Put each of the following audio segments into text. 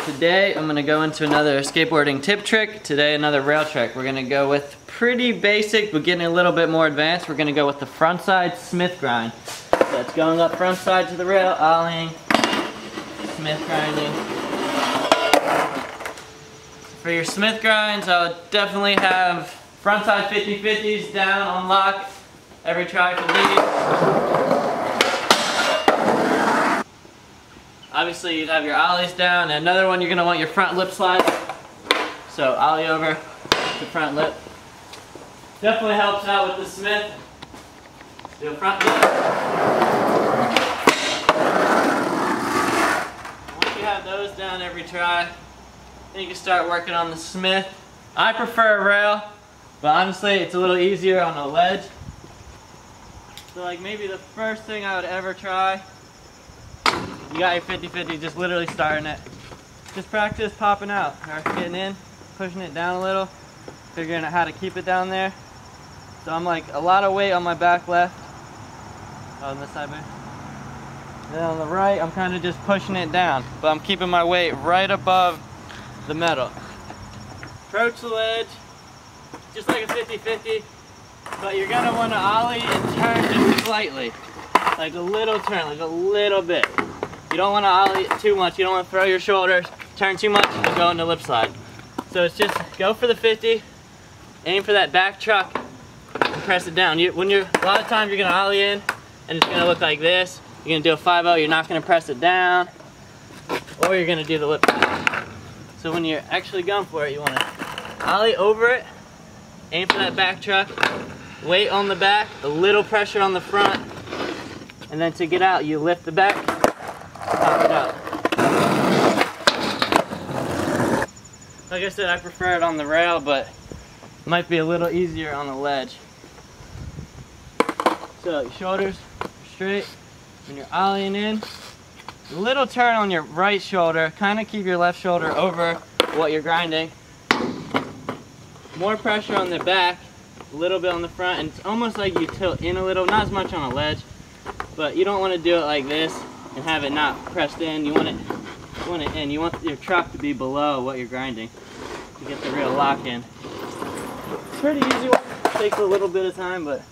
Today I'm gonna go into another skateboarding tip trick. Today another rail trick. We're gonna go with pretty basic, but getting a little bit more advanced. We're gonna go with the front side Smith grind. So it's going up front side to the rail, ollieing, Smith grinding. For your Smith grinds, I would definitely have front side 50-50s down on lock every try for these. Obviously, you'd have your ollies down. And another one, you're going to want your front lip slide. So, ollie over the front lip. Definitely helps out with the Smith. Do a front lip. Once you have those down every try, then you can start working on the Smith. I prefer a rail, but honestly, it's a little easier on a ledge. So, like maybe the first thing I would ever try. You got your 50-50, just literally starting it. Just practice popping out, or getting in, pushing it down a little, figuring out how to keep it down there. So I'm like a lot of weight on my back left. On this side, babe. Then on the right, I'm kind of just pushing it down, but I'm keeping my weight right above the metal. Approach the ledge, just like a 50-50, but you're gonna want to ollie and turn just slightly. Like a little turn, like a little bit. You don't want to ollie too much, you don't want to throw your shoulders, turn too much, and go into lip slide. So it's just go for the 50, aim for that back truck, and press it down. A lot of times you're going to ollie in, and it's going to look like this. You're going to do a 5-0, you're not going to press it down, or you're going to do the lip slide. So when you're actually going for it, you want to ollie over it, aim for that back truck, weight on the back, a little pressure on the front, and then to get out, you lift the back, pop it out. Like I said, I prefer it on the rail, but it might be a little easier on the ledge. So your shoulders are straight, when you're ollieing in, a little turn on your right shoulder, kind of keep your left shoulder over what you're grinding. More pressure on the back, a little bit on the front, and it's almost like you tilt in a little, not as much on a ledge, but you don't want to do it like this and have it not pressed in. You want it in. You want your truck to be below what you're grinding to get the real lock in. Pretty easy one. It takes a little bit of time, but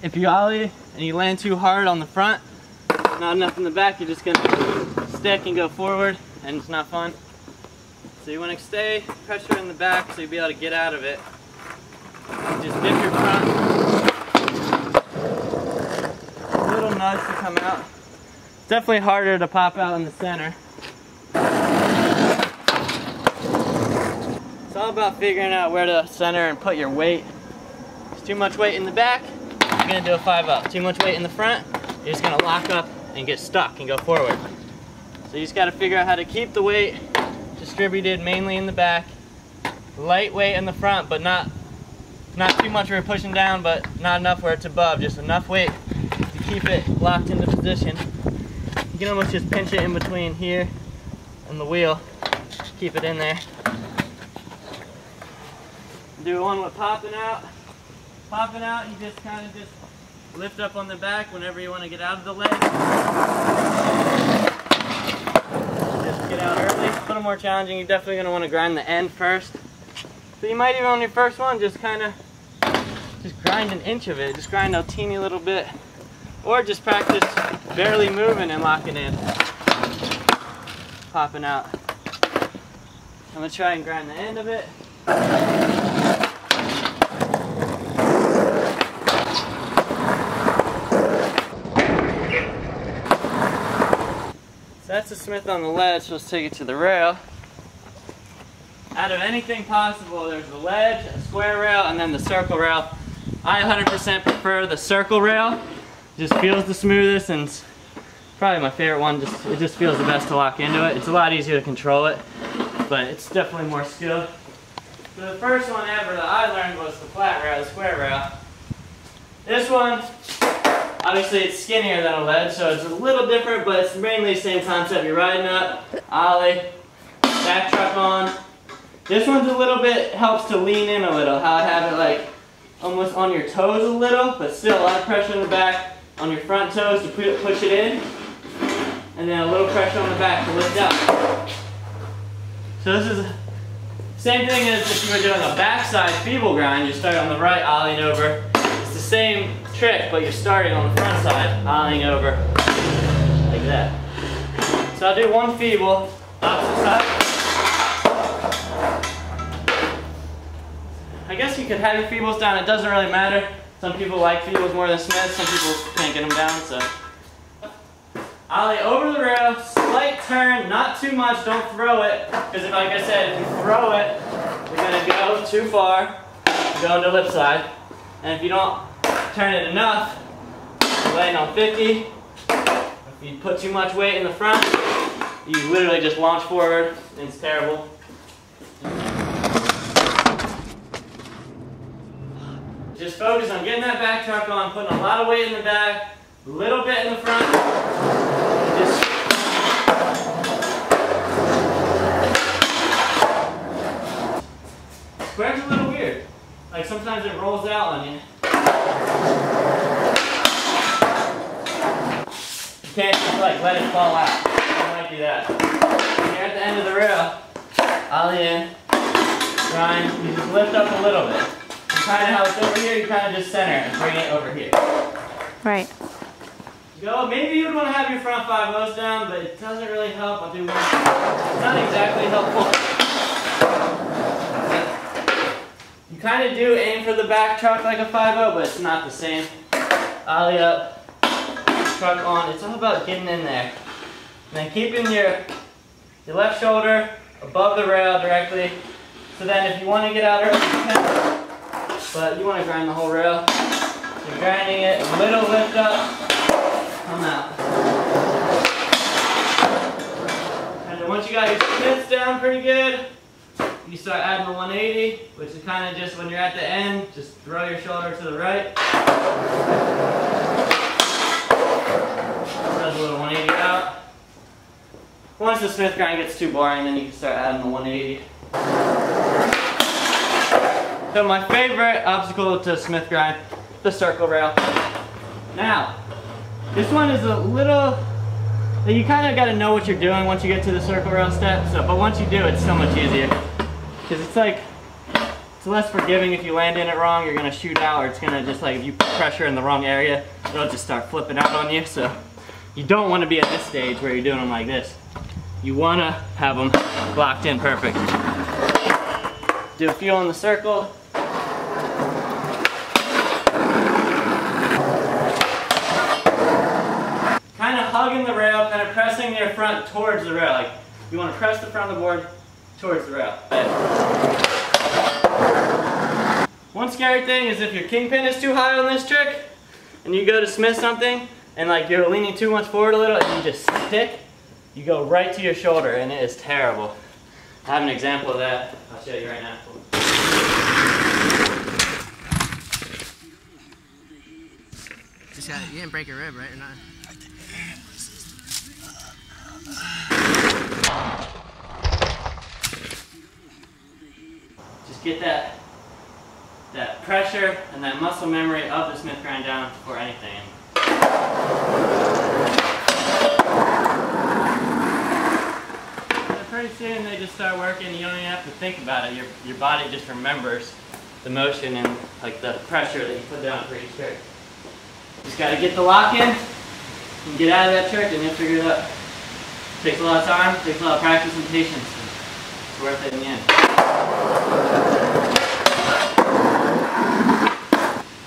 if you ollie and you land too hard on the front, not enough in the back, you're just gonna stick and go forward, and it's not fun. So you want to stay pressure in the back so you'll be able to get out of it. Just dip your front. A little nudge to come out. It's definitely harder to pop out in the center. It's all about figuring out where to center and put your weight. If there's too much weight in the back, you're going to do a 5-0. Too much weight in the front, you're just going to lock up and get stuck and go forward. So you just got to figure out how to keep the weight distributed mainly in the back. Light weight in the front, but not too much where you're pushing down, but not enough where it's above. Just enough weight to keep it locked into position. You can almost just pinch it in between here and the wheel. Keep it in there. Do one with popping out. Popping out, you just kind of just lift up on the back whenever you want to get out of the leg. Just get out early. It's a little more challenging. You're definitely going to want to grind the end first. So you might even on your first one just grind an inch of it. Just grind a teeny little bit. Or just practice barely moving and locking in. Popping out. I'm going to try and grind the end of it. So that's the Smith on the ledge, so let's take it to the rail. Out of anything possible, there's the ledge, a square rail, and then the circle rail. I 100% prefer the circle rail. It just feels the smoothest, and it's probably my favorite one. It just feels the best to lock into it. It's a lot easier to control it, but it's definitely more skilled. So the first one ever that I learned was the flat rail, the square rail. This one, obviously it's skinnier than a ledge, so it's a little different, but it's mainly the same concept. You're riding up, ollie, back truck on. This one's a little bit, helps to lean in a little, how I have it like almost on your toes a little, but still a lot of pressure in the back, on your front toes to push it in, and then a little pressure on the back to lift up. So this is the same thing as if you were doing a backside feeble grind. You start on the right, ollieing over. It's the same trick, but you're starting on the front side, ollieing over like that. So I'll do one feeble, opposite side. I guess you could have your feebles down, it doesn't really matter. Some people like feebles more than Smiths, some people can't get them down, so. Ollie over the rail, slight turn, not too much, don't throw it. Because like I said, if you throw it, you're gonna go too far, go into lip slide. And if you don't turn it enough, you're laying on 50. If you put too much weight in the front, you literally just launch forward, and it's terrible. Just focus on getting that back truck on, putting a lot of weight in the back, a little bit in the front. Just square's a little weird. Like sometimes it rolls out on you. You can't just like let it fall out. I might do that. When you're at the end of the rail, ollie in, grind, you just lift up a little bit. Kind of how it's over here, you kind of just center and bring it over here. Right. Go. Maybe you would want to have your front 5-0s down, but it doesn't really help. I'll do one. It's not exactly helpful. You kind of do aim for the back truck like a 5-0, but it's not the same. Ollie up, truck on. It's all about getting in there. And then keeping your left shoulder above the rail directly. So then if you want to get out early, you can. But you want to grind the whole rail. So you're grinding it, a little lift up, come out. And then once you got your Smiths down pretty good, you start adding the 180, which is kind of just when you're at the end, just throw your shoulder to the right. Does a little 180 out. Once the Smith grind gets too boring, then you can start adding the 180. So my favorite obstacle to Smith grind, the circle rail. Now, this one is a little, you kind of got to know what you're doing once you get to the circle rail step. So, but once you do, it's so much easier. Because it's like, it's less forgiving if you land in it wrong, you're going to shoot out, or it's going to just like, if you put pressure in the wrong area, it'll just start flipping out on you. So you don't want to be at this stage where you're doing them like this. You want to have them locked in perfect. Do a few on the circle. Kind of hugging the rail, kind of pressing your front towards the rail. Like you want to press the front of the board towards the rail. One scary thing is if your kingpin is too high on this trick, and you go to Smith something, and like you're leaning too much forward a little, and you just stick, you go right to your shoulder, and it is terrible. I have an example of that. I'll show you right now. You didn't break your rib, right? Or not? Just get that pressure and that muscle memory of the Smith grind down before anything. And pretty soon they just start working. You don't even have to think about it. Your body just remembers the motion and like the pressure that you put down for each trick. Just got to get the lock in and get out of that trick, and you'll figure it out. Takes a lot of time, takes a lot of practice and patience. It's worth it in the end.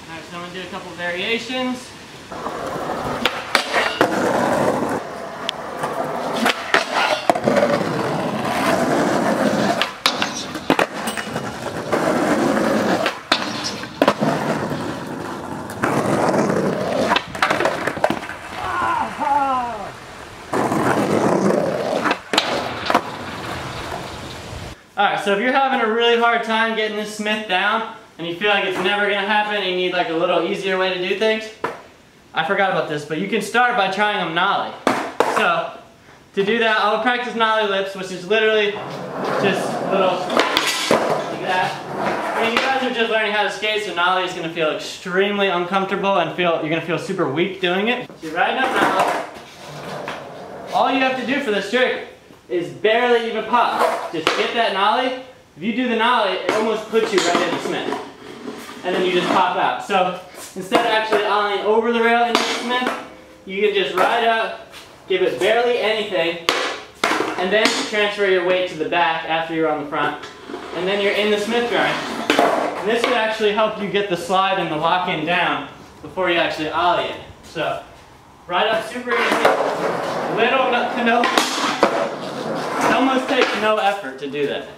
Alright, so I'm going to do a couple variations. Alright, so if you're having a really hard time getting this Smith down, and you feel like it's never going to happen, and you need like a little easier way to do things, I forgot about this, but you can start by trying them nollie. So, to do that, I will practice nollie lips, which is literally just little, like that. I mean, you guys are just learning how to skate, so nollie is going to feel extremely uncomfortable, and you're going to feel super weak doing it. So you're riding up nollie. All you have to do for this trick is barely even pop. Just get that nollie. If you do the nollie, it almost puts you right in the Smith. And then you just pop out. So instead of actually ollieing over the rail into the Smith, you can just ride up, give it barely anything, and then transfer your weight to the back after you're on the front. And then you're in the Smith grind. And this would actually help you get the slide and the lock-in down before you actually ollie it. So ride up super easy, little to no, it almost takes no effort to do that.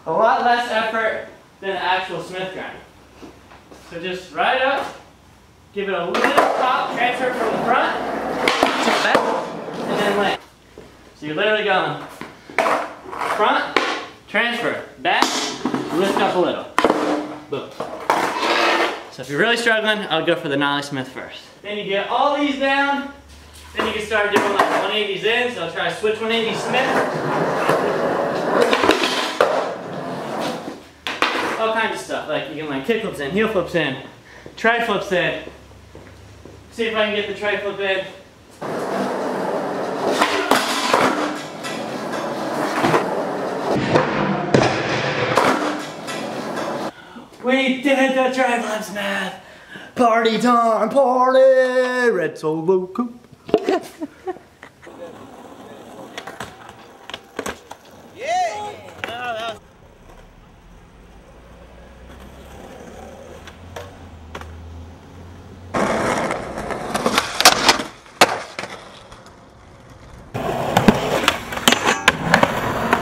A lot less effort than the actual Smith grind. So just ride up, give it a little pop, transfer from the front to the back, and then land. So you're literally going front, transfer, back, lift up a little. Boom. So if you're really struggling, I'll go for the nollie Smith first. Then you get all these down, then you can start doing like 180s in, so I'll try switch 180 Smith. All kinds of stuff, like you can like kick flips in, heel flips in, tri flips in. See if I can get the tri flip in. We did the tri flips, man! Party time, party! Red Solo Coupe.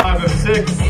Five and 6.